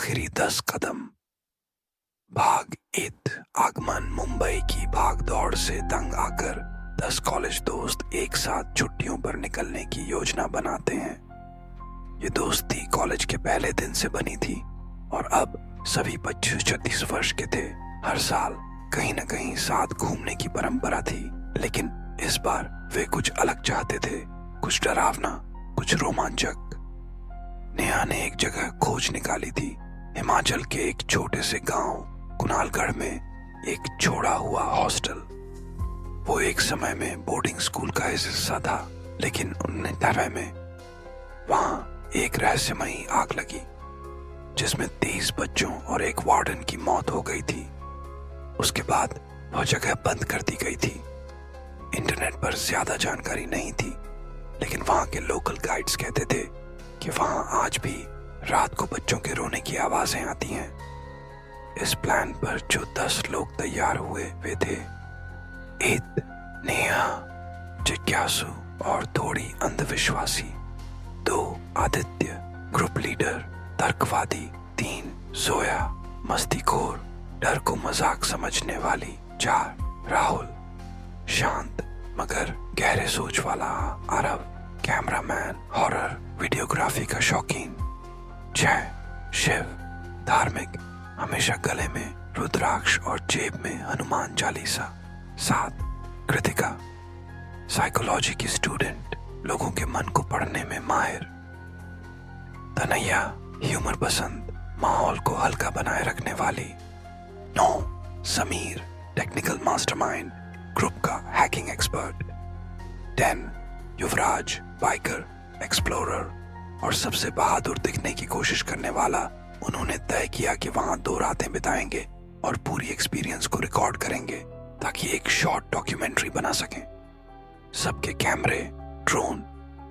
आखिरी 10 कदम। भाग ईद आगमन। मुंबई की भाग दौड़ से तंग आकर 10 कॉलेज दोस्त एक साथ छुट्टियों पर निकलने की योजना बनाते हैं। ये दोस्ती कॉलेज के पहले दिन से बनी थी और अब सभी 25-36 वर्ष के थे। हर साल कहीं न कहीं साथ घूमने की परंपरा थी, लेकिन इस बार वे कुछ अलग चाहते थे, कुछ डरावना, कुछ रोमांचक। नेहा ने एक जगह खोज निकाली थी, हिमाचल के एक छोटे से गांव कुणालगढ़ में एक छोड़ा हुआ हॉस्टल। वो एक समय में बोर्डिंग स्कूल का हिस्सा था, लेकिन 1990 में वहां एक रहस्यमयी आग लगी जिसमें 30 बच्चों और एक वार्डन की मौत हो गई थी। उसके बाद वह जगह बंद कर दी गई थी। इंटरनेट पर ज्यादा जानकारी नहीं थी, लेकिन वहां के लोकल गाइड्स कहते थे कि वहां आज भी रात को बच्चों के रोने की आवाजें आती हैं। इस प्लान पर जो 10 लोग तैयार हुए वे थे ईद, नेहा, जिज्ञासु और थोड़ी अंधविश्वासी। 2 आदित्य, ग्रुप लीडर, तर्कवादी। 3 जोया, मस्तीखोर, डर को मजाक समझने वाली। 4 राहुल, शांत मगर गहरे सोच वाला। आरव, कैमरामैन, हॉरर वीडियोग्राफी का शौकीन। 6 शिव, धार्मिक, हमेशा गले में रुद्राक्ष और जेब में हनुमान चालीसा। 7 कृतिका, साइकोलॉजी की स्टूडेंट, लोगों के मन को पढ़ने में माहिर। तनैया, ह्यूमर पसंद, माहौल को हल्का बनाए रखने वाली। 9 समीर, टेक्निकल मास्टरमाइंड, ग्रुप का हैकिंग एक्सपर्ट। 10 युवराज, बाइकर, एक्सप्लोरर और सबसे बहादुर दिखने की कोशिश करने वाला। उन्होंने तय किया कि वहां 2 रातें बिताएंगे और पूरी एक्सपीरियंस को रिकॉर्ड करेंगे ताकि एक शॉर्ट डॉक्यूमेंट्री बना सकें। सबके कैमरे, ड्रोन,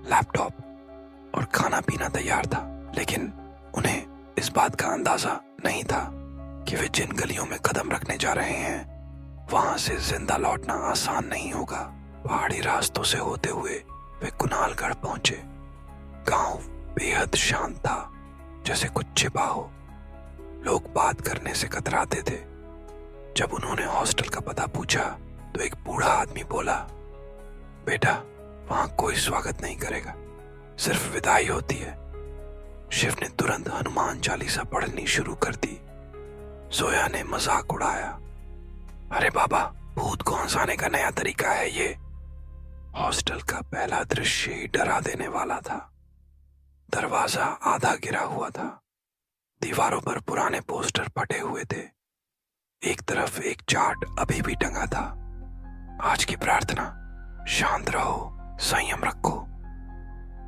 लैपटॉप और खाना पीना तैयार था, लेकिन उन्हें इस बात का अंदाजा नहीं था कि वे जिन गलियों में कदम रखने जा रहे हैं वहां से जिंदा लौटना आसान नहीं होगा। पहाड़ी रास्तों से होते हुए वे कुणालगढ़ पहुंचे। गांव बेहद शांत था, जैसे कुछ छिपा हो। लोग बात करने से कतराते थे। जब उन्होंने हॉस्टल का पता पूछा तो एक बूढ़ा आदमी बोला, बेटा, वहां कोई स्वागत नहीं करेगा, सिर्फ विदाई होती है। शिव ने तुरंत हनुमान चालीसा पढ़नी शुरू कर दी। जोया ने मजाक उड़ाया, अरे बाबा, भूत को हंसाने का नया तरीका है ये। हॉस्टल का पहला दृश्य ही डरा देने वाला था। दरवाजा आधा गिरा हुआ था, दीवारों पर पुराने पोस्टर फटे हुए थे। एक तरफ एक चार्ट अभी भी टंगा था, आज की प्रार्थना, शांत रहो, संयम रखो।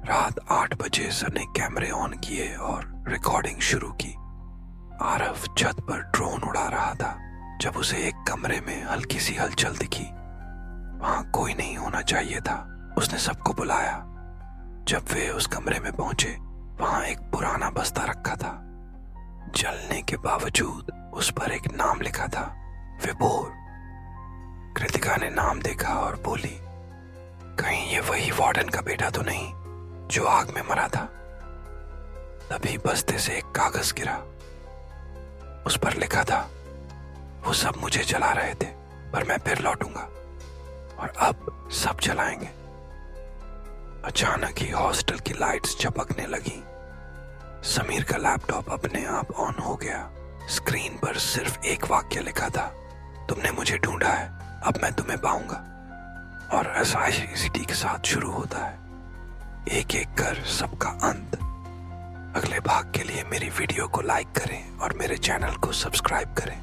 रात 8 बजे सर ने कैमरे ऑन किए और रिकॉर्डिंग शुरू की। आरव छत पर ड्रोन उड़ा रहा था जब उसे एक कमरे में हल्की सी हलचल दिखी। वहां कोई नहीं होना चाहिए था। उसने सबको बुलाया। जब वे उस कमरे में पहुंचे, वहां एक पुराना बस्ता रखा था। जलने के बावजूद उस पर एक नाम लिखा था, विभोर। कृतिका ने नाम देखा और बोली, कहीं ये वही वार्डन का बेटा तो नहीं जो आग में मरा था। तभी बस्ते से एक कागज गिरा। उस पर लिखा था, वो सब मुझे जला रहे थे पर मैं फिर लौटूंगा और अब सब जलाएंगे। अचानक ही हॉस्टल की लाइट्स चमकने लगी। समीर का लैपटॉप अपने आप ऑन हो गया। स्क्रीन पर सिर्फ एक वाक्य लिखा था, तुमने मुझे ढूंढा है, अब मैं तुम्हें पाऊंगा। और SICT के साथ शुरू होता है, एक एक कर सबका अंत। अगले भाग के लिए मेरी वीडियो को लाइक करें और मेरे चैनल को सब्सक्राइब करें।